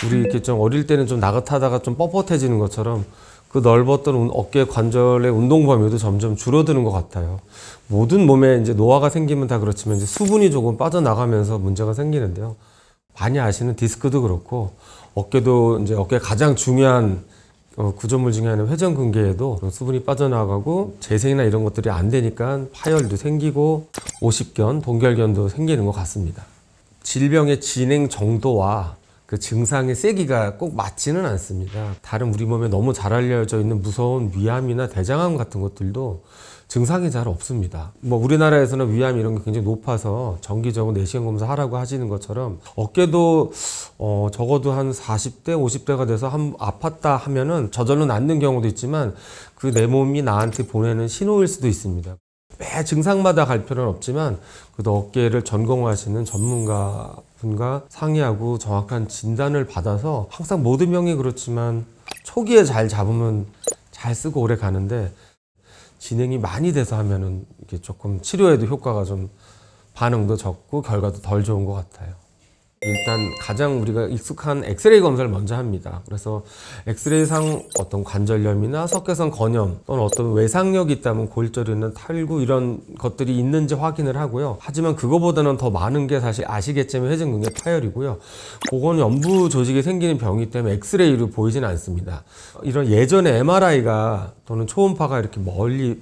우리 이렇게 좀 어릴 때는 좀 나긋하다가 좀 뻣뻣해지는 것처럼 그 넓었던 어깨 관절의 운동 범위도 점점 줄어드는 것 같아요. 모든 몸에 이제 노화가 생기면 다 그렇지만 이제 수분이 조금 빠져나가면서 문제가 생기는데요. 많이 아시는 디스크도 그렇고 어깨도 이제 어깨 가장 중요한 구조물 중에 하나는 회전근개에도 수분이 빠져나가고 재생이나 이런 것들이 안 되니까 파열도 생기고 오십견, 동결견도 생기는 것 같습니다. 질병의 진행 정도와 그 증상의 세기가 꼭 맞지는 않습니다. 다른 우리 몸에 너무 잘 알려져 있는 무서운 위암이나 대장암 같은 것들도 증상이 잘 없습니다. 뭐 우리나라에서는 위암 이런 게 굉장히 높아서 정기적으로 내시경 검사 하라고 하시는 것처럼 어깨도 적어도 한 40대, 50대가 돼서 아팠다 하면은 저절로 낫는 경우도 있지만 그 내 몸이 나한테 보내는 신호일 수도 있습니다. 매 증상마다 갈 필요는 없지만 그래도 어깨를 전공하시는 전문가분과 상의하고 정확한 진단을 받아서 항상 모든 병이 그렇지만 초기에 잘 잡으면 잘 쓰고 오래 가는데 진행이 많이 돼서 하면은 이게 조금 치료에도 효과가 좀 반응도 적고 결과도 덜 좋은 것 같아요. 일단 가장 우리가 익숙한 엑스레이 검사를 먼저 합니다. 그래서 엑스레이상 어떤 관절염이나 석회성 건염 또는 어떤 외상력이 있다면 골절이 있는 탈구 이런 것들이 있는지 확인을 하고요. 하지만 그거보다는 더 많은 게 사실 아시겠지만 회전근개 파열이고요. 그건 연부 조직이 생기는 병이기 때문에 엑스레이로 보이지는 않습니다. 이런 예전에 MRI가 또는 초음파가 이렇게 멀리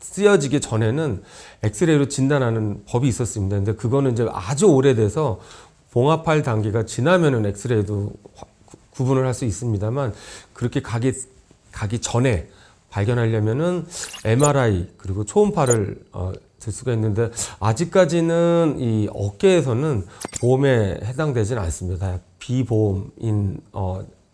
쓰여지기 전에는 엑스레이로 진단하는 법이 있었습니다. 근데 그거는 이제 아주 오래돼서 봉합할 단계가 지나면은 엑스레이도 구분을 할 수 있습니다만 그렇게 가기 전에 발견하려면은 MRI 그리고 초음파를 들 수가 있는데 아직까지는 이 어깨에서는 보험에 해당되지는 않습니다. 비보험인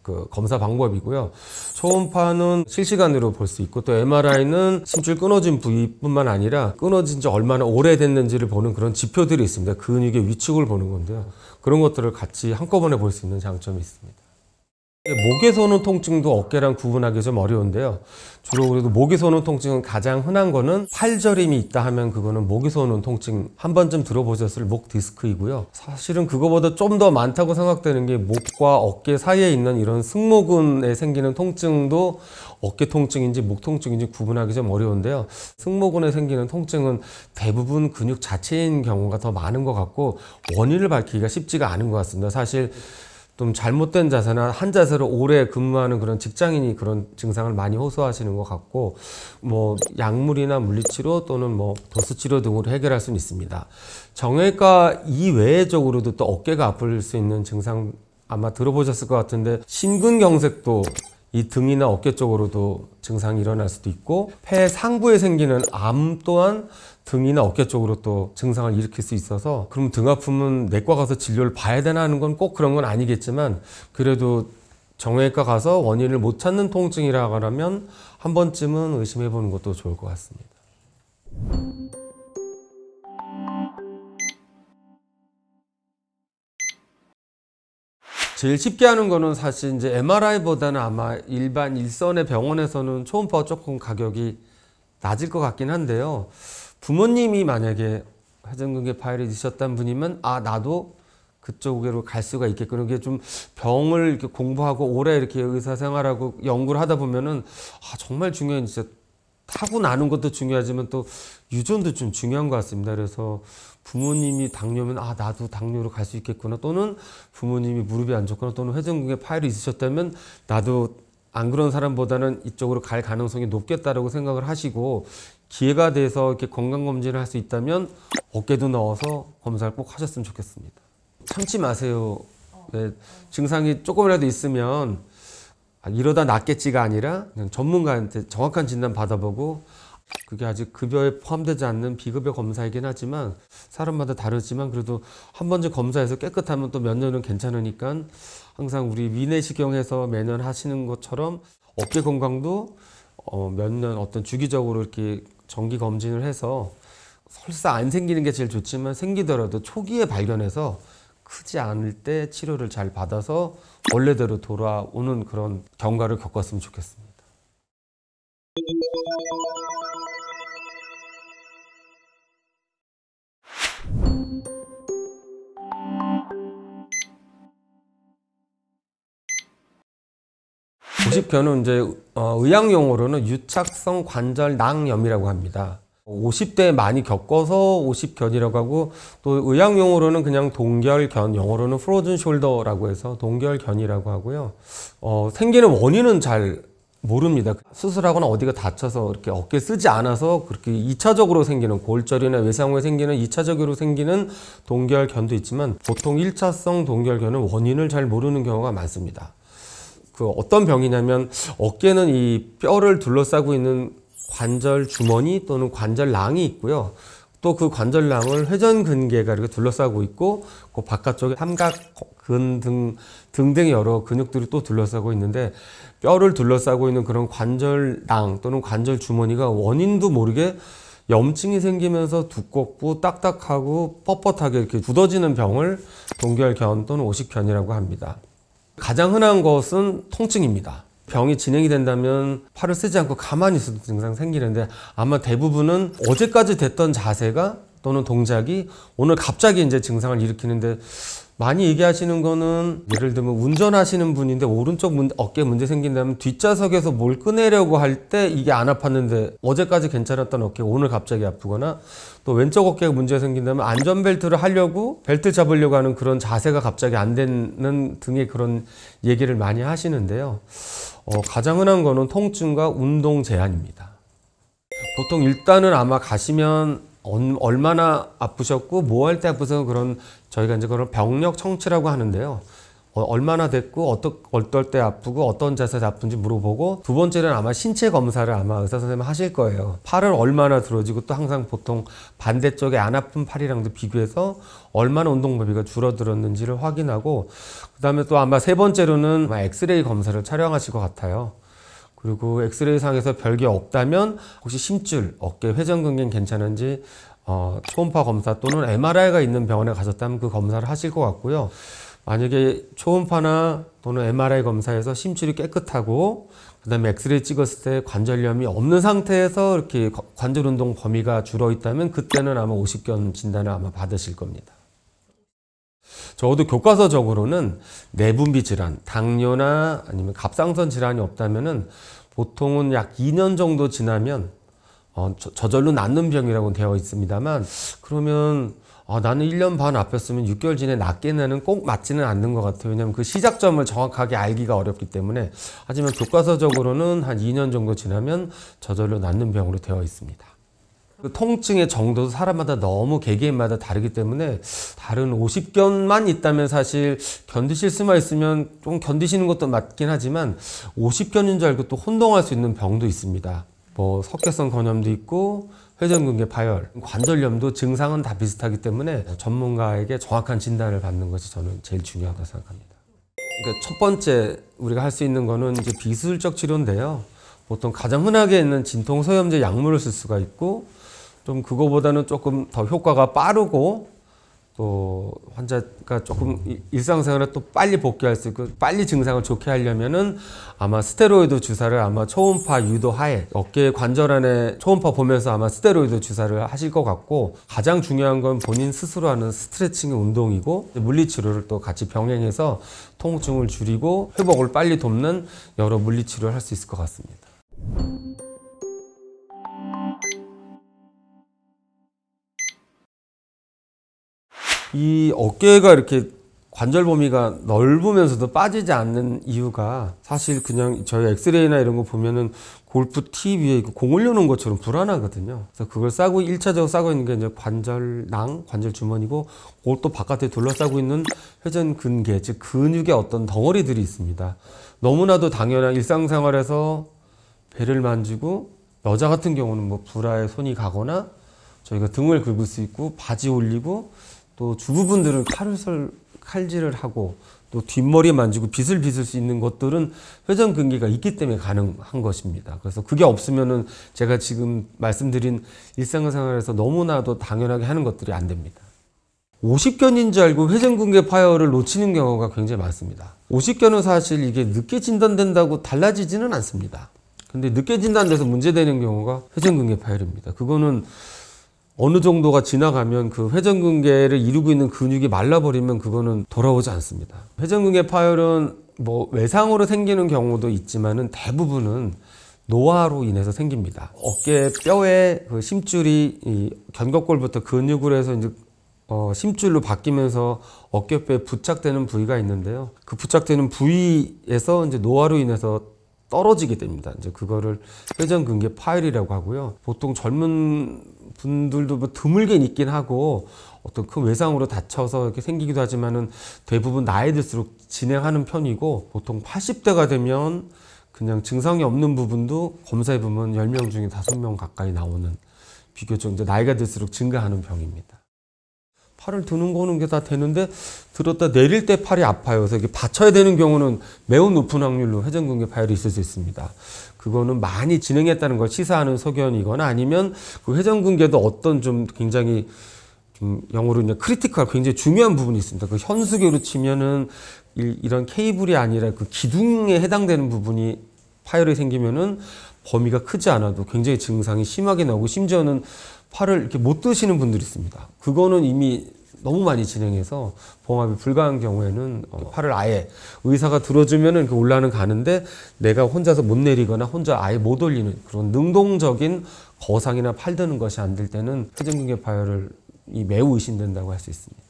그 검사 방법이고요. 초음파는 실시간으로 볼 수 있고 또 MRI는 심줄 끊어진 부위뿐만 아니라 끊어진 지 얼마나 오래됐는지를 보는 그런 지표들이 있습니다. 근육의 위축을 보는 건데요. 그런 것들을 같이 한꺼번에 볼 수 있는 장점이 있습니다. 목에서 오는 통증도 어깨랑 구분하기 좀 어려운데요. 주로 그래도 목에서 오는 통증은 가장 흔한 거는 팔저림이 있다 하면 그거는 목에서 오는 통증 한 번쯤 들어보셨을 목 디스크이고요. 사실은 그거보다 좀 더 많다고 생각되는 게 목과 어깨 사이에 있는 이런 승모근에 생기는 통증도 어깨 통증인지 목 통증인지 구분하기 좀 어려운데요. 승모근에 생기는 통증은 대부분 근육 자체인 경우가 더 많은 것 같고 원인을 밝히기가 쉽지가 않은 것 같습니다. 사실 좀 잘못된 자세나 한 자세로 오래 근무하는 그런 직장인이 그런 증상을 많이 호소하시는 것 같고 뭐 약물이나 물리치료 또는 뭐 도수치료 등으로 해결할 수는 있습니다. 정형외과 이외적으로도 또 어깨가 아플 수 있는 증상 아마 들어보셨을 것 같은데 심근경색도 이 등이나 어깨 쪽으로도 증상이 일어날 수도 있고 폐 상부에 생기는 암 또한 등이나 어깨 쪽으로 또 증상을 일으킬 수 있어서 그럼 등 아프면 내과 가서 진료를 봐야 되나 하는 건 꼭 그런 건 아니겠지만 그래도 정형외과 가서 원인을 못 찾는 통증이라고 하면 한 번쯤은 의심해 보는 것도 좋을 것 같습니다. 제일 쉽게 하는 거는 사실 이제 MRI보다는 아마 일선의 병원에서는 초음파가 조금 가격이 낮을 것 같긴 한데요. 부모님이 만약에 회전근개 파열이 있으셨다는 분이면 나도 그쪽으로 갈 수가 있겠구나. 이게 좀 병을 이렇게 공부하고 오래 이렇게 의사 생활하고 연구를 하다 보면은 정말 중요한 진짜 타고 나는 것도 중요하지만 또 유전도 좀 중요한 것 같습니다. 그래서 부모님이 당뇨면 나도 당뇨로 갈 수 있겠구나 또는 부모님이 무릎이 안 좋거나 또는 회전근개 파열이 있으셨다면 나도 안 그런 사람보다는 이쪽으로 갈 가능성이 높겠다라고 생각을 하시고 기회가 돼서 이렇게 건강검진을 할 수 있다면 어깨도 넣어서 검사를 꼭 하셨으면 좋겠습니다. 참지 마세요. 네, 증상이 조금이라도 있으면 이러다 낫겠지가 아니라 그냥 전문가한테 정확한 진단 받아보고 그게 아직 급여에 포함되지 않는 비급여 검사이긴 하지만 사람마다 다르지만 그래도 한 번쯤 검사해서 깨끗하면 또 몇 년은 괜찮으니까 항상 우리 위내시경에서 매년 하시는 것처럼 어깨 건강도 몇 년 어떤 주기적으로 이렇게 정기 검진을 해서 설사 안 생기는 게 제일 좋지만 생기더라도 초기에 발견해서 크지 않을 때 치료를 잘 받아서 원래대로 돌아오는 그런 경과를 겪었으면 좋겠습니다. 오십견은 이제 의학 용어로는 유착성 관절낭염이라고 합니다. 50대에 많이 겪어서 오십견이라고 하고, 또 의학 용어로는 그냥 동결견, 영어로는 frozen shoulder라고 해서 동결견이라고 하고요. 생기는 원인은 잘 모릅니다. 수술하거나 어디가 다쳐서 이렇게 어깨 쓰지 않아서 그렇게 2차적으로 생기는 골절이나 외상후에 생기는 2차적으로 생기는 동결견도 있지만, 보통 1차성 동결견은 원인을 잘 모르는 경우가 많습니다. 그 어떤 병이냐면, 어깨는 이 뼈를 둘러싸고 있는 관절 주머니 또는 관절낭이 있고요. 또 그 관절낭을 회전근개가 이렇게 둘러싸고 있고, 그 바깥쪽에 삼각근 등등의 여러 근육들이 또 둘러싸고 있는데, 뼈를 둘러싸고 있는 그런 관절낭 또는 관절 주머니가 원인도 모르게 염증이 생기면서 두껍고 딱딱하고 뻣뻣하게 이렇게 굳어지는 병을 동결견 또는 오십견이라고 합니다. 가장 흔한 것은 통증입니다. 병이 진행이 된다면 팔을 쓰지 않고 가만히 있어도 증상 생기는데, 아마 대부분은 어제까지 됐던 자세가 또는 동작이 오늘 갑자기 이제 증상을 일으키는데, 많이 얘기하시는 거는, 예를 들면 운전하시는 분인데 오른쪽 어깨에 문제 생긴다면 뒷좌석에서 뭘 꺼내려고 할 때 이게 안 아팠는데 어제까지 괜찮았던 어깨가 오늘 갑자기 아프거나, 또 왼쪽 어깨가 문제가 생긴다면 안전벨트를 하려고 벨트 잡으려고 하는 그런 자세가 갑자기 안 되는 등의 그런 얘기를 많이 하시는데요. 가장 흔한 거는 통증과 운동 제한입니다. 보통 일단은 아마 가시면 얼마나 아프셨고 뭐 할 때 아프셔서 그런, 저희가 이제 그런 병력 청취라고 하는데요. 얼마나 됐고 어떨 때 아프고 어떤 자세에서 아픈지 물어보고, 두 번째는 아마 신체 검사를 아마 의사 선생님이 하실 거예요. 팔을 얼마나 들어지고, 또 항상 보통 반대쪽에 안 아픈 팔이랑도 비교해서 얼마나 운동 범위가 줄어들었는지를 확인하고, 그 다음에 또 아마 세 번째로는 엑스레이 검사를 촬영하실 것 같아요. 그리고 엑스레이 상에서 별게 없다면 혹시 심줄, 어깨 회전근개는 괜찮은지 초음파 검사 또는 MRI가 있는 병원에 가셨다면 그 검사를 하실 것 같고요. 만약에 초음파나 또는 MRI 검사에서 심줄이 깨끗하고, 그 다음에 엑스레이 찍었을 때 관절염이 없는 상태에서 이렇게 관절 운동 범위가 줄어 있다면, 그때는 아마 오십견 진단을 아마 받으실 겁니다. 적어도 교과서적으로는 내분비 질환, 당뇨나 아니면 갑상선 질환이 없다면은 보통은 약 2년 정도 지나면 저절로 낫는 병이라고 되어 있습니다만, 그러면 나는 1년 반 아팠으면 6개월 지내 낫겠냐는 꼭 맞지는 않는 것 같아요. 왜냐하면 그 시작점을 정확하게 알기가 어렵기 때문에. 하지만 교과서적으로는 한 2년 정도 지나면 저절로 낫는 병으로 되어 있습니다. 그 통증의 정도도 사람마다 너무 개개인마다 다르기 때문에, 다른 오십견만 있다면 사실 견디실 수만 있으면 좀 견디시는 것도 맞긴 하지만, 오십견인 줄 알고 또 혼동할 수 있는 병도 있습니다. 뭐 석회성 건염도 있고 회전근개 파열, 관절염도 증상은 다 비슷하기 때문에 전문가에게 정확한 진단을 받는 것이 저는 제일 중요하다고 생각합니다. 그러니까 첫 번째 우리가 할 수 있는 거는 이제 비수술적 치료인데요. 보통 가장 흔하게 있는 진통 소염제 약물을 쓸 수가 있고, 좀 그거보다는 조금 더 효과가 빠르고, 또 환자가 조금 일상생활에 또 빨리 복귀할 수 있고 빨리 증상을 좋게 하려면은 아마 스테로이드 주사를 아마 초음파 유도 하에 어깨 관절 안에 초음파 보면서 아마 스테로이드 주사를 하실 것 같고, 가장 중요한 건 본인 스스로 하는 스트레칭 운동이고, 물리치료를 또 같이 병행해서 통증을 줄이고 회복을 빨리 돕는 여러 물리치료를 할 수 있을 것 같습니다. 이 어깨가 이렇게 관절 범위가 넓으면서도 빠지지 않는 이유가, 사실 그냥 저희 엑스레이나 이런 거 보면은 골프 티 위에 공 올려놓은 것처럼 불안하거든요. 그래서 그걸 1차적으로 싸고 있는 게 이제 관절낭, 관절 주머니고, 그것도 바깥에 둘러싸고 있는 회전근개, 즉 근육의 어떤 덩어리들이 있습니다. 너무나도 당연한 일상생활에서 배를 만지고, 여자 같은 경우는 뭐 브라에 손이 가거나 저희가 등을 긁을 수 있고, 바지 올리고, 또 주부분들은 칼질을 하고, 또 뒷머리 만지고 빗을 빗을 수 있는 것들은 회전근개가 있기 때문에 가능한 것입니다. 그래서 그게 없으면은 제가 지금 말씀드린 일상생활에서 너무나도 당연하게 하는 것들이 안 됩니다. 오십견인 줄 알고 회전근개 파열을 놓치는 경우가 굉장히 많습니다. 오십견은 사실 이게 늦게 진단된다고 달라지지는 않습니다. 근데 늦게 진단돼서 문제되는 경우가 회전근개 파열입니다. 그거는 어느 정도가 지나가면 그 회전근개를 이루고 있는 근육이 말라버리면 그거는 돌아오지 않습니다. 회전근개 파열은 뭐 외상으로 생기는 경우도 있지만은 대부분은 노화로 인해서 생깁니다. 어깨 뼈에 그 심줄이 이 견갑골부터 근육으로 해서 이제 심줄로 바뀌면서 어깨뼈에 부착되는 부위가 있는데요. 그 부착되는 부위에서 이제 노화로 인해서 떨어지게 됩니다. 이제 그거를 회전근개 파열이라고 하고요. 보통 젊은 분들도 뭐 드물게 있긴 하고 어떤 큰 외상으로 다쳐서 이렇게 생기기도 하지만은 대부분 나이 들수록 진행하는 편이고 보통 80대가 되면 그냥 증상이 없는 부분도 검사해 보면 10명 중에 5명 가까이 나오는 비교적 이제 나이가 들수록 증가하는 병입니다. 팔을 드는 거는 게 다 되는데 들었다 내릴 때 팔이 아파요. 그래서 이게 받쳐야 되는 경우는 매우 높은 확률로 회전근개 파열이 있을 수 있습니다. 그거는 많이 진행했다는 걸 시사하는 소견이거나 아니면 그 회전근개도 어떤 좀 굉장히 좀 영어로 이제 크리티컬 굉장히 중요한 부분이 있습니다. 그 현수교로 치면은 이런 케이블이 아니라 그 기둥에 해당되는 부분이 파열이 생기면은 범위가 크지 않아도 굉장히 증상이 심하게 나오고 심지어는 팔을 이렇게 못 드시는 분들이 있습니다. 그거는 이미 너무 많이 진행해서 봉합이 불가한 경우에는 팔을 아예 의사가 들어주면은 이렇게 올라는 가는데 내가 혼자서 못 내리거나 혼자 아예 못 올리는 그런 능동적인 거상이나 팔 드는 것이 안 될 때는 회전근개 파열을 매우 의심된다고 할 수 있습니다.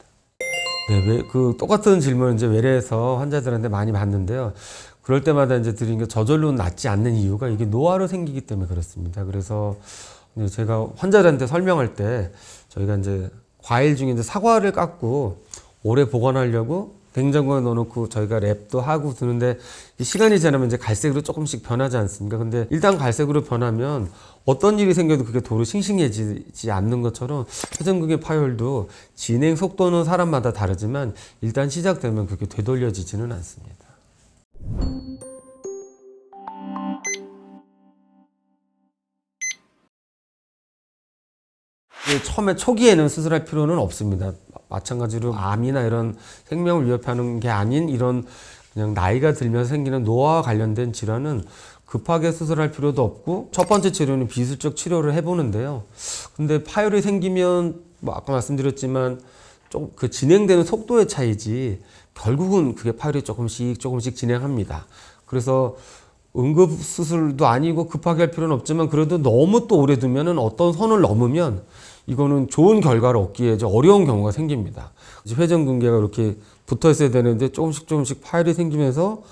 네, 그 똑같은 질문을 이제 외래에서 환자들한테 많이 받는데요. 그럴 때마다 이제 드리는 게 저절로 낫지 않는 이유가 이게 노화로 생기기 때문에 그렇습니다. 그래서 제가 환자들한테 설명할 때 저희가 이제 과일 중에 이제 사과를 깎고 오래 보관하려고 냉장고에 넣어놓고 저희가 랩도 하고 드는데 시간이 지나면 이제 갈색으로 조금씩 변하지 않습니까? 근데 일단 갈색으로 변하면 어떤 일이 생겨도 그게 도로 싱싱해지지 않는 것처럼 회전근개 파열도 진행 속도는 사람마다 다르지만 일단 시작되면 그게 되돌려지지는 않습니다. 처음에 초기에는 수술할 필요는 없습니다. 마찬가지로 암이나 이런 생명을 위협하는 게 아닌 이런 그냥 나이가 들면서 생기는 노화와 관련된 질환은 급하게 수술할 필요도 없고 첫 번째 치료는 비수적 치료를 해보는데요. 근데 파열이 생기면 뭐 아까 말씀드렸지만 좀 그 진행되는 속도의 차이지 결국은 그게 파열이 조금씩 진행합니다. 그래서 응급수술도 아니고 급하게 할 필요는 없지만 그래도 너무 또 오래 두면은 어떤 선을 넘으면 이거는 좋은 결과를 얻기에 어려운 경우가 생깁니다. 회전근개가 이렇게 붙어 있어야 되는데 조금씩 파열이 생기면서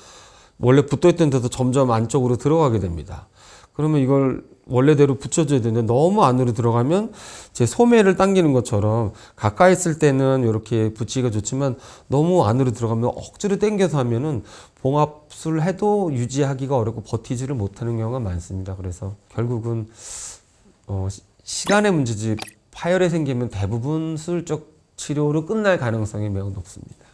원래 붙어 있던 데도 점점 안쪽으로 들어가게 됩니다. 그러면 이걸 원래대로 붙여줘야 되는데 너무 안으로 들어가면 제 소매를 당기는 것처럼 가까이 있을 때는 이렇게 붙이기가 좋지만 너무 안으로 들어가면 억지로 당겨서 하면은 봉합술 해도 유지하기가 어렵고 버티지를 못하는 경우가 많습니다. 그래서 결국은 시간의 문제지 파열이 생기면 대부분 수술적 치료로 끝날 가능성이 매우 높습니다.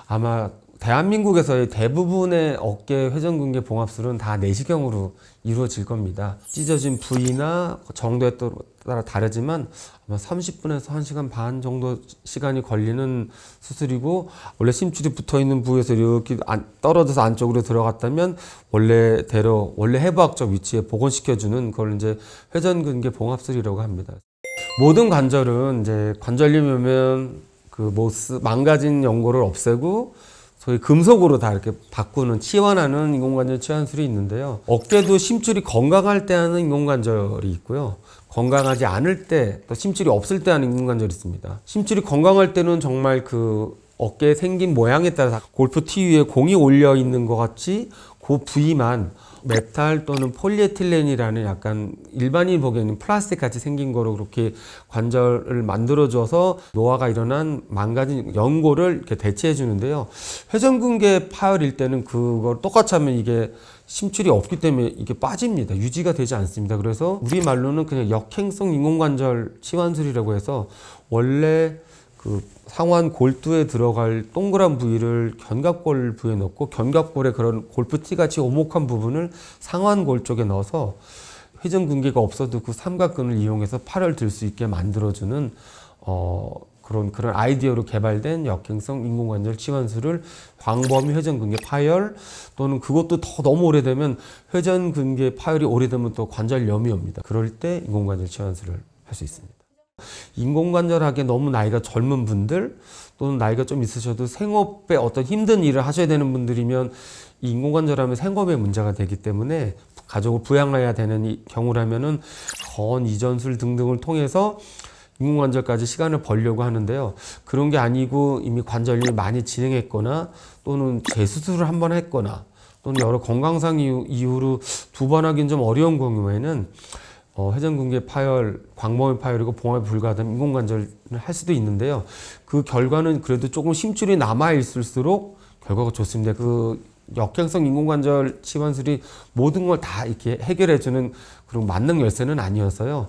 아마 대한민국에서의 대부분의 어깨 회전근개 봉합술은 다 내시경으로 이루어질 겁니다. 찢어진 부위나 정도에 따라 다르지만 아마 30분에서 1시간 반 정도 시간이 걸리는 수술이고 원래 심줄이 붙어있는 부위에서 이렇게 떨어져서 안쪽으로 들어갔다면 원래 해부학적 위치에 복원시켜주는 그걸 이제 회전근개 봉합술이라고 합니다. 모든 관절은 이제 관절염이 오면 그 망가진 연골을 없애고 소위 금속으로 다 이렇게 바꾸는 치환하는 인공관절 치환술이 있는데요. 어깨도 심줄이 건강할 때 하는 인공관절이 있고요. 건강하지 않을 때 또 심줄이 없을 때 하는 인공관절이 있습니다. 심줄이 건강할 때는 정말 그 어깨에 생긴 모양에 따라서 골프 티 위에 공이 올려 있는 것 같이 그 부위만 메탈 또는 폴리에틸렌이라는 약간 일반인 보기에는 플라스틱 같이 생긴 거로 그렇게 관절을 만들어줘서 노화가 일어난 망가진 연골을 이렇게 대체해 주는데요. 회전근개 파열일 때는 그걸 똑같이 하면 이게 심줄이 없기 때문에 이게 빠집니다. 유지가 되지 않습니다. 그래서 우리말로는 그냥 역행성 인공관절 치환술이라고 해서 원래 그 상완 골두에 들어갈 동그란 부위를 견갑골 부위에 넣고 견갑골에 그런 골프티 같이 오목한 부분을 상완골 쪽에 넣어서 회전근개가 없어도 그 삼각근을 이용해서 팔을 들 수 있게 만들어주는 그런 아이디어로 개발된 역행성 인공관절 치환술을 광범위 회전근개 파열 또는 그것도 더 너무 오래되면 회전근개 파열이 오래되면 또 관절염이 옵니다. 그럴 때 인공관절 치환술을 할 수 있습니다. 인공관절하기에 너무 나이가 젊은 분들 또는 나이가 좀 있으셔도 생업에 어떤 힘든 일을 하셔야 되는 분들이면 이 인공관절하면 생업에 문제가 되기 때문에 가족을 부양해야 되는 경우라면은 건, 이전술 등등을 통해서 인공관절까지 시간을 벌려고 하는데요. 그런 게 아니고 이미 관절이 많이 진행했거나 또는 재수술을 한번 했거나 또는 여러 건강상 이유로 2번 하긴 좀 어려운 경우에는 회전근개 파열, 광범위 파열이고 봉합이 불가하다면 인공관절을 할 수도 있는데요. 그 결과는 그래도 조금 심줄이 남아 있을수록 결과가 좋습니다. 그 역행성 인공관절 치환술이 모든 걸 다 이렇게 해결해주는 그런 만능 열쇠는 아니어서요.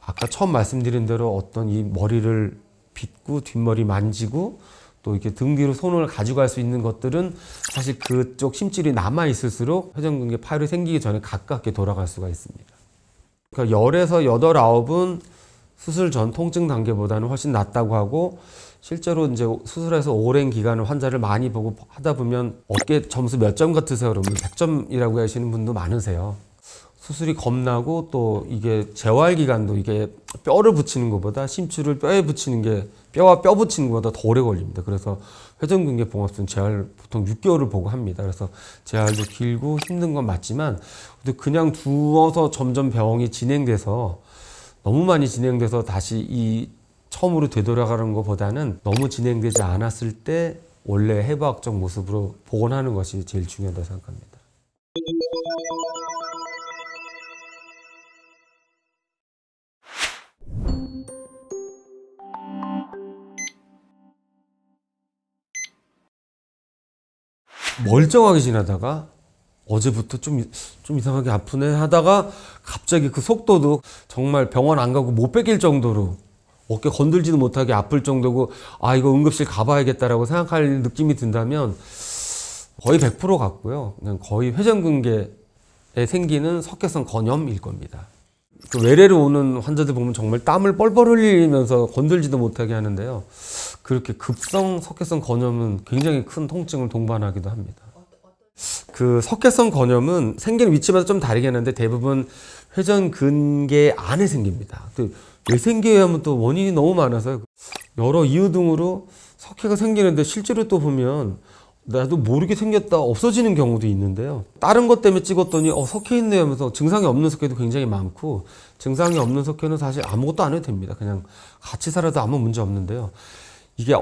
아까 처음 말씀드린 대로 어떤 이 머리를 빗고 뒷머리 만지고 또 이렇게 등 뒤로 손을 가져갈 수 있는 것들은 사실 그쪽 심줄이 남아 있을수록 회전근개 파열이 생기기 전에 가깝게 돌아갈 수가 있습니다. 그러니까 10에서 8, 9은 수술 전 통증 단계보다는 훨씬 낫다고 하고 실제로 이제 수술해서 오랜 기간을 환자를 많이 보고 하다 보면 어깨 점수 몇 점 같으세요? 그러면 100점이라고 하시는 분도 많으세요. 수술이 겁나고 또 이게 재활 기간도 이게 뼈를 붙이는 것보다 심줄을 뼈에 붙이는 게 뼈와 뼈 붙이는 것보다 더 오래 걸립니다. 그래서 회전근개 봉합술은 재활 보통 6개월을 보고 합니다. 그래서 재활도 길고 힘든 건 맞지만 근데 그냥 두어서 점점 병이 진행돼서 너무 많이 진행돼서 다시 이 처음으로 되돌아가는 것보다는 너무 진행되지 않았을 때 원래 해부학적 모습으로 복원하는 것이 제일 중요하다고 생각합니다. 멀쩡하게 지나다가 어제부터 좀 이상하게 아프네 하다가 갑자기 그 속도도 정말 병원 안 가고 못 베길 정도로 어깨 건들지도 못하게 아플 정도고 아 이거 응급실 가봐야겠다라고 생각할 느낌이 든다면 거의 100% 같고요. 그냥 거의 회전근개에 생기는 석회성 건염일 겁니다. 그 외래로 오는 환자들 보면 정말 땀을 뻘뻘 흘리면서 건들지도 못하게 하는데요. 그렇게 급성 석회성 건염은 굉장히 큰 통증을 동반하기도 합니다. 그 석회성 건염은 생기는 위치마다 좀 다르긴 한데 대부분 회전근개 안에 생깁니다. 왜 생겨야 하면 또 원인이 너무 많아서요. 여러 이유 등으로 석회가 생기는데 실제로 또 보면 나도 모르게 생겼다 없어지는 경우도 있는데요. 다른 것 때문에 찍었더니 석회 있네 하면서 증상이 없는 석회도 굉장히 많고 증상이 없는 석회는 사실 아무것도 안 해도 됩니다. 그냥 같이 살아도 아무 문제 없는데요. 이게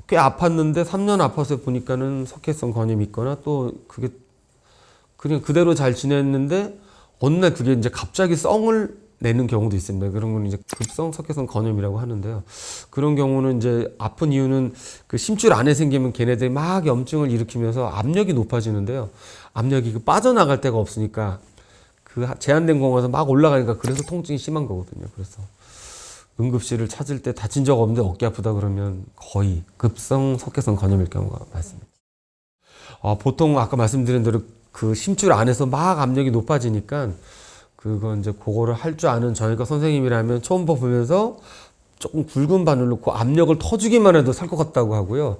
꽤 아팠는데 3년 아파서 보니까는 석회성 건염이 있거나 또 그게 그냥 그대로 잘 지냈는데 어느 날 그게 이제 갑자기 성을 내는 경우도 있습니다. 그런 건 이제 급성 석회성 건염이라고 하는데요. 그런 경우는 이제 아픈 이유는 그 심줄 안에 생기면 걔네들이 막 염증을 일으키면서 압력이 높아지는데요. 압력이 빠져나갈 데가 없으니까 그 제한된 공간에서 막 올라가니까 그래서 통증이 심한 거거든요. 그래서 응급실을 찾을 때 다친 적 없는데 어깨 아프다 그러면 거의 급성 석회성 건염일 경우가 많습니다. 보통 아까 말씀드린 대로 그 심줄 안에서 막 압력이 높아지니까 그건 이제 그거를 할 줄 아는 저희가 선생님이라면 초음파 보면서 조금 굵은 바늘 넣고 압력을 터주기만 해도 살 것 같다고 하고요.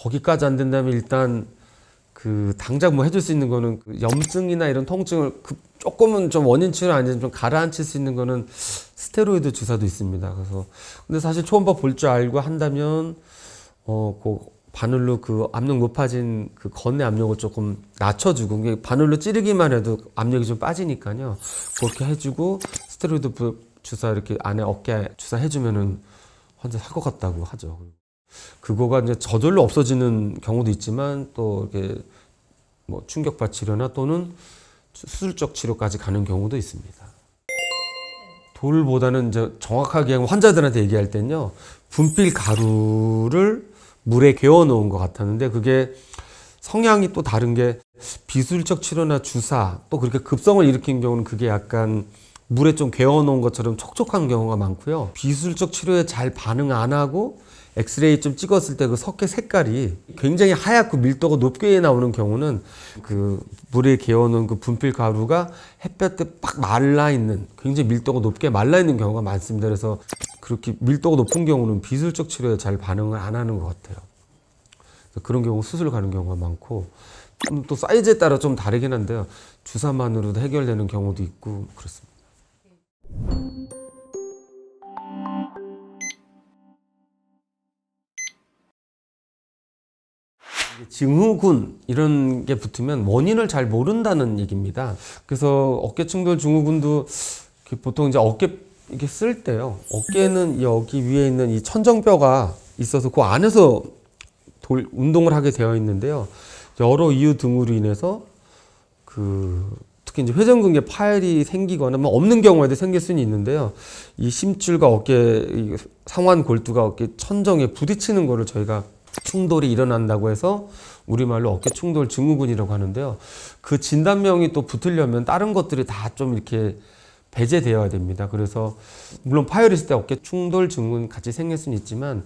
거기까지 안 된다면 일단 그 당장 뭐 해줄 수 있는 거는 그 염증이나 이런 통증을 조금은 좀 원인 치료 아니면 좀 가라앉힐 수 있는 거는 스테로이드 주사도 있습니다. 그래서 근데 사실 초음파 볼 줄 알고 한다면 그 바늘로 그 압력 높아진 그 건의 압력을 조금 낮춰주고 바늘로 찌르기만 해도 압력이 좀 빠지니까요. 그렇게 해주고 스테로이드 주사 이렇게 안에 어깨 주사 해주면은 환자 살 것 같다고 하죠. 그거가 이제 저절로 없어지는 경우도 있지만 또 이렇게 뭐 충격파 치료나 또는 수술적 치료까지 가는 경우도 있습니다. 돌보다는 이제 정확하게 환자들한테 얘기할 때는요, 분필 가루를 물에 개워 놓은 것 같았는데 그게 성향이 또 다른 게 비술적 치료나 주사 또 그렇게 급성을 일으킨 경우는 그게 약간 물에 좀 개워 놓은 것처럼 촉촉한 경우가 많고요. 비술적 치료에 잘 반응 안 하고 엑스레이 좀 찍었을 때 그 석회 색깔이 굉장히 하얗고 밀도가 높게 나오는 경우는 그 물에 개워 놓은 그 분필 가루가 햇볕에 빡 말라 있는 굉장히 밀도가 높게 말라 있는 경우가 많습니다. 그래서 그렇게 밀도가 높은 경우는 비술적 치료에 잘 반응을 안 하는 것 같아요. 그런 경우 수술 가는 경우가 많고 또 사이즈에 따라 좀 다르긴 한데요. 주사만으로도 해결되는 경우도 있고 그렇습니다. 증후군 이런 게 붙으면 원인을 잘 모른다는 얘기입니다. 그래서 어깨 충돌 증후군도 보통 이제 어깨 이렇게 쓸 때요. 어깨는 여기 위에 있는 이 천정뼈가 있어서 그 안에서 운동을 하게 되어 있는데요. 여러 이유 등으로 인해서 특히 이제 회전근개 파열이 생기거나 뭐 없는 경우에도 생길 수는 있는데요. 이 심줄과 어깨 상완 골두가 어깨 천정에 부딪히는 거를 저희가 충돌이 일어난다고 해서 우리말로 어깨 충돌 증후군이라고 하는데요. 그 진단명이 또 붙으려면 다른 것들이 다 좀 이렇게 배제되어야 됩니다. 그래서 물론 파열이 있을 때 어깨 충돌 증후군 같이 생길 수는 있지만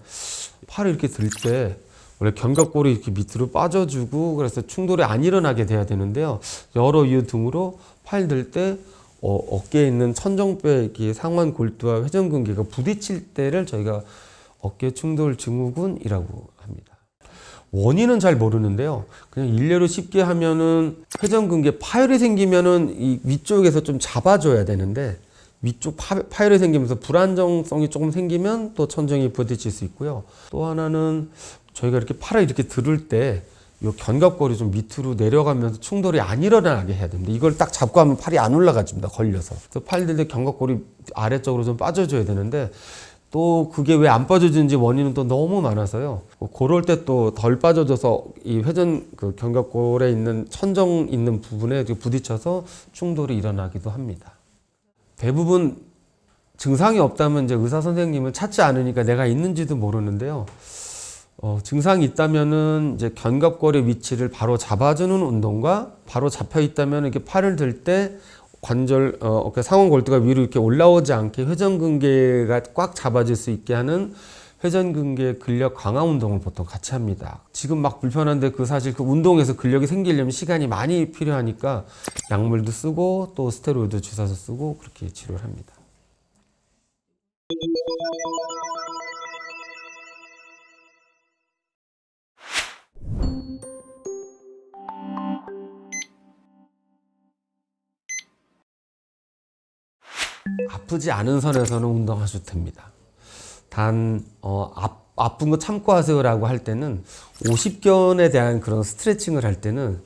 팔을 이렇게 들 때 원래 견갑골이 이렇게 밑으로 빠져주고 그래서 충돌이 안 일어나게 돼야 되는데요. 여러 이유 등으로 팔 들 때 어깨에 있는 천정뼈의 상완 골두와 회전근개가 부딪힐 때를 저희가 어깨 충돌 증후군이라고 합니다. 원인은 잘 모르는데요. 그냥 일례로 쉽게 하면은 회전근개 파열이 생기면은 이 위쪽에서 좀 잡아줘야 되는데 위쪽 파열이 생기면서 불안정성이 조금 생기면 또 천정이 부딪힐 수 있고요. 또 하나는 저희가 이렇게 팔을 이렇게 들을 때 이 견갑골이 좀 밑으로 내려가면서 충돌이 안 일어나게 해야 됩니다. 이걸 딱 잡고 하면 팔이 안 올라가집니다. 걸려서. 그래서 팔 들 때 견갑골이 아래쪽으로 좀 빠져줘야 되는데 또 그게 왜 안 빠져지는지 원인은 또 너무 많아서요. 그럴 때 또 덜 빠져져서 이 견갑골에 있는 천정 있는 부분에 부딪혀서 충돌이 일어나기도 합니다. 대부분 증상이 없다면 이제 의사 선생님은 찾지 않으니까 내가 있는지도 모르는데요. 증상이 있다면은 이제 견갑골의 위치를 바로 잡아주는 운동과 바로 잡혀 있다면 이렇게 팔을 들 때 관절, 어깨 상완 골두가 위로 이렇게 올라오지 않게 회전근개가 꽉 잡아줄 수 있게 하는 회전근개 근력 강화 운동을 보통 같이 합니다. 지금 막 불편한데 사실 그 운동에서 근력이 생기려면 시간이 많이 필요하니까 약물도 쓰고 또 스테로이드 주사도 쓰고 그렇게 치료를 합니다. 아프지 않은 선에서는 운동하셔도 됩니다. 단 아픈 거 참고 하세요라고 할 때는 오십견에 대한 그런 스트레칭을 할 때는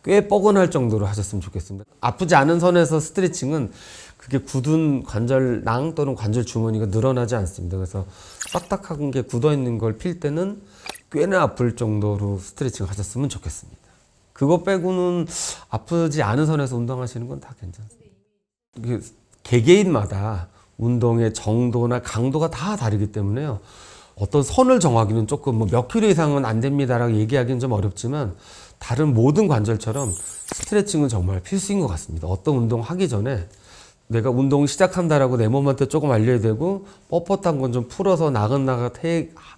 꽤 뻐근할 정도로 하셨으면 좋겠습니다. 아프지 않은 선에서 스트레칭은 그게 굳은 관절낭 또는 관절 주머니가 늘어나지 않습니다. 그래서 딱딱한 게 굳어 있는 걸 필 때는 꽤나 아플 정도로 스트레칭을 하셨으면 좋겠습니다. 그거 빼고는 아프지 않은 선에서 운동하시는 건 다 괜찮습니다. 개개인마다 운동의 정도나 강도가 다 다르기 때문에요. 어떤 선을 정하기는 조금 몇 킬로 이상은 안 됩니다라고 얘기하기는 좀 어렵지만 다른 모든 관절처럼 스트레칭은 정말 필수인 것 같습니다. 어떤 운동 하기 전에 내가 운동 시작한다라고 내 몸한테 조금 알려야 되고 뻣뻣한 건 좀 풀어서 나긋나긋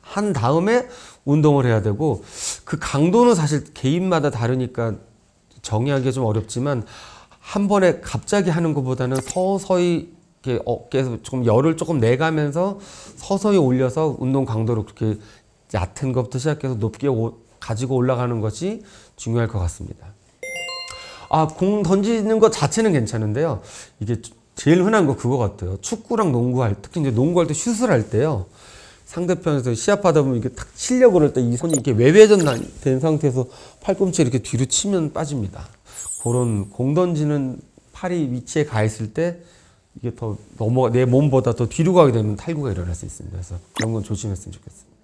한 다음에 운동을 해야 되고 그 강도는 사실 개인마다 다르니까 정의하기가 좀 어렵지만 한 번에 갑자기 하는 것보다는 서서히 이렇게 어깨에서 조금 열을 조금 내가면서 서서히 올려서 운동 강도를 그렇게 얕은 것부터 시작해서 높게 가지고 올라가는 것이 중요할 것 같습니다. 공 던지는 것 자체는 괜찮은데요. 이게 제일 흔한 거 그거 같아요. 축구랑 특히 이제 농구할 때 슛을 할 때요. 상대편에서 시합하다 보면 이게 탁 치려고 그럴 때 이 손이 이렇게 외회전된 상태에서 팔꿈치 이렇게 뒤로 치면 빠집니다. 그런 공 던지는 팔이 위치에 가 있을 때 이게 더 내 몸보다 더 뒤로 가게 되면 탈구가 일어날 수 있습니다. 그래서 그런 건 조심했으면 좋겠습니다.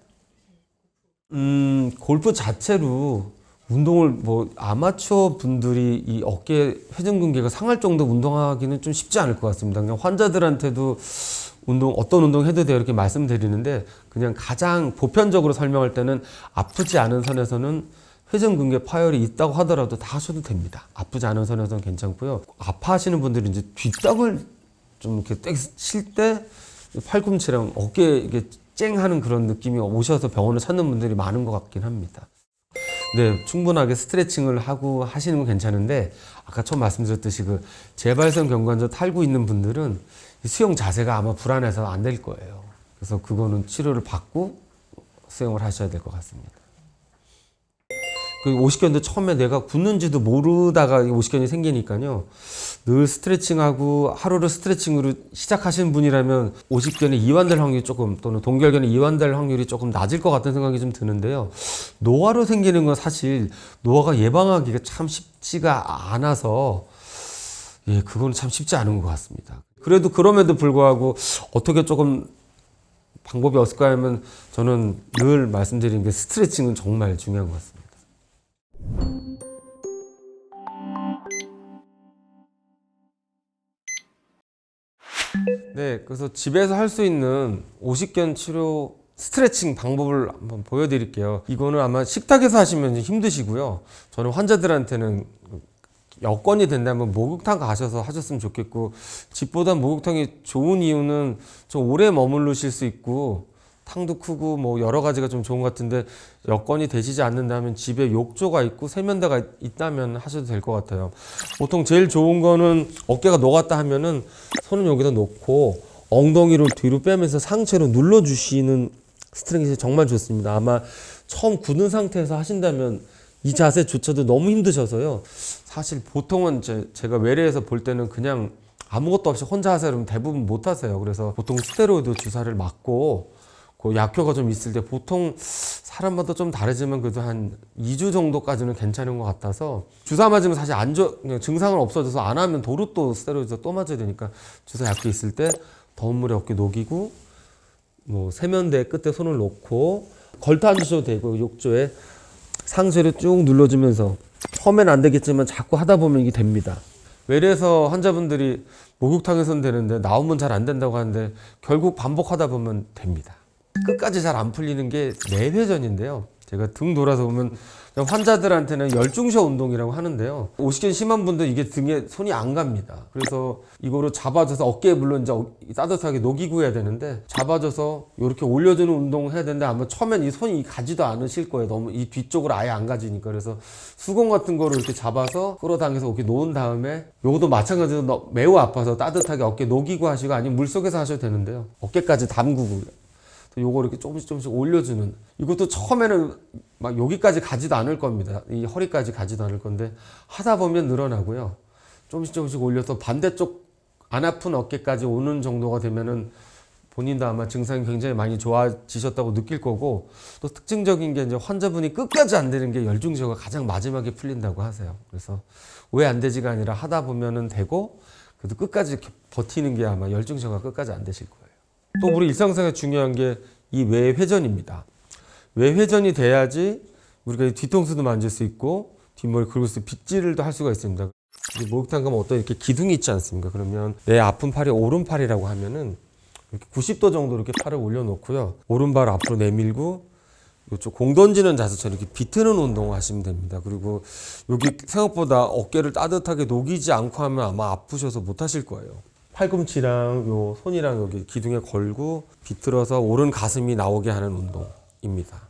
골프 자체로 운동을 아마추어 분들이 이 어깨 회전근개가 상할 정도 운동하기는 좀 쉽지 않을 것 같습니다. 그냥 환자들한테도 어떤 운동 해도 돼요 이렇게 말씀드리는데 그냥 가장 보편적으로 설명할 때는 아프지 않은 선에서는 회전근개 파열이 있다고 하더라도 다 하셔도 됩니다. 아프지 않은 선에서는 괜찮고요. 아파하시는 분들이 이제 뒷땅을 좀 이렇게 땡 칠 때 팔꿈치랑 어깨에 이게 쨍 하는 그런 느낌이 오셔서 병원을 찾는 분들이 많은 것 같긴 합니다. 네, 충분하게 스트레칭을 하고 하시는 건 괜찮은데 아까 처음 말씀드렸듯이 재발성 경관절 탈구 있는 분들은 수영 자세가 아마 불안해서 안 될 거예요. 그래서 그거는 치료를 받고 수영을 하셔야 될 것 같습니다. 그 오십견도 처음에 내가 굳는지도 모르다가 오십견이 생기니까요. 늘 스트레칭하고 하루를 스트레칭으로 시작하시는 분이라면 오십견에 이완될 확률이 조금, 또는 동결견에 이완될 확률이 조금 낮을 것 같은 생각이 좀 드는데요. 노화로 생기는 건 사실 노화가 예방하기가 참 쉽지가 않아서 예, 그건 참 쉽지 않은 것 같습니다. 그래도 그럼에도 불구하고 어떻게 조금 방법이 없을까 하면 저는 늘 말씀드리는 게 스트레칭은 정말 중요한 것 같습니다. 네, 그래서 집에서 할 수 있는 오십견 치료 스트레칭 방법을 한번 보여드릴게요. 이거는 아마 식탁에서 하시면 힘드시고요. 저는 환자들한테는 여건이 된다면 목욕탕 가셔서 하셨으면 좋겠고, 집보다 목욕탕이 좋은 이유는 좀 오래 머무르실 수 있고 탕도 크고 뭐 여러 가지가 좀 좋은 것 같은데, 여건이 되시지 않는다면 집에 욕조가 있고 세면대가 있다면 하셔도 될 것 같아요. 보통 제일 좋은 거는 어깨가 녹았다 하면은 손은 여기다 놓고 엉덩이를 뒤로 빼면서 상체로 눌러주시는 스트레칭이 정말 좋습니다. 아마 처음 굳은 상태에서 하신다면 이 자세조차도 너무 힘드셔서요. 사실 보통은 제가 외래에서 볼 때는 그냥 아무것도 없이 혼자 하세요. 대부분 못 하세요. 그래서 보통 스테로이드 주사를 맞고 그 약효가 좀 있을 때, 보통 사람마다 좀 다르지만 그래도 한 2주 정도까지는 괜찮은 것 같아서, 주사 맞으면 사실 그냥 증상은 없어져서 안 하면 도로 또 스테로이드 또 맞아야 되니까 주사 약효 있을 때 더운 물에 어깨 녹이고 뭐 세면대 끝에 손을 놓고 걸터 앉으셔도 되고, 욕조에 상체를 쭉 눌러주면서, 처음엔 안 되겠지만 자꾸 하다 보면 이게 됩니다. 외래에서 환자분들이 목욕탕에서는 되는데 나오면 잘 안 된다고 하는데 결국 반복하다 보면 됩니다. 끝까지 잘 안 풀리는 게 내회전인데요. 제가 등 돌아서 보면 환자들한테는 열중셔 운동이라고 하는데요. 오십견 심한 분들 이게 등에 손이 안 갑니다. 그래서 이거를 잡아줘서 어깨에 물론 이제 따뜻하게 녹이고 해야 되는데, 잡아줘서 이렇게 올려주는 운동을 해야 되는데 아마 처음엔 이 손이 가지도 않으실 거예요. 너무 이 뒤쪽으로 아예 안 가지니까. 그래서 수건 같은 거를 이렇게 잡아서 끌어당겨서 이렇게 놓은 다음에, 요것도 마찬가지로 매우 아파서 따뜻하게 어깨 녹이고 하시고 아니면 물속에서 하셔도 되는데요. 어깨까지 담그고 요거 이렇게 조금씩 올려주는, 이것도 처음에는 막 여기까지 가지도 않을 겁니다. 이 허리까지 가지도 않을 건데 하다 보면 늘어나고요. 조금씩 올려서 반대쪽 안 아픈 어깨까지 오는 정도가 되면은 본인도 아마 증상이 굉장히 많이 좋아지셨다고 느낄 거고, 또 특징적인 게 이제 환자분이 끝까지 안 되는 게 열중셔가 가장 마지막에 풀린다고 하세요. 그래서 왜 안 되지가 아니라 하다 보면은 되고, 그래도 끝까지 이렇게 버티는 게 아마 열중셔가 끝까지 안 되실 거예요. 또 우리 일상생활에 중요한 게 이 외회전입니다. 외회전이 돼야지 우리가 뒤통수도 만질 수 있고 뒷머리 긁을 수 있고 빗질도 할 수가 있습니다. 목욕탕 가면 어떤 이렇게 기둥이 있지 않습니까? 그러면 내 아픈 팔이 오른팔이라고 하면은 이렇게 90도 정도 이렇게 팔을 올려놓고요. 오른발 앞으로 내밀고 이쪽 공 던지는 자세처럼 이렇게 비트는 운동을 하시면 됩니다. 그리고 여기 생각보다 어깨를 따뜻하게 녹이지 않고 하면 아마 아프셔서 못 하실 거예요. 팔꿈치랑 요 손이랑 여기 기둥에 걸고 비틀어서 오른 가슴이 나오게 하는 운동입니다.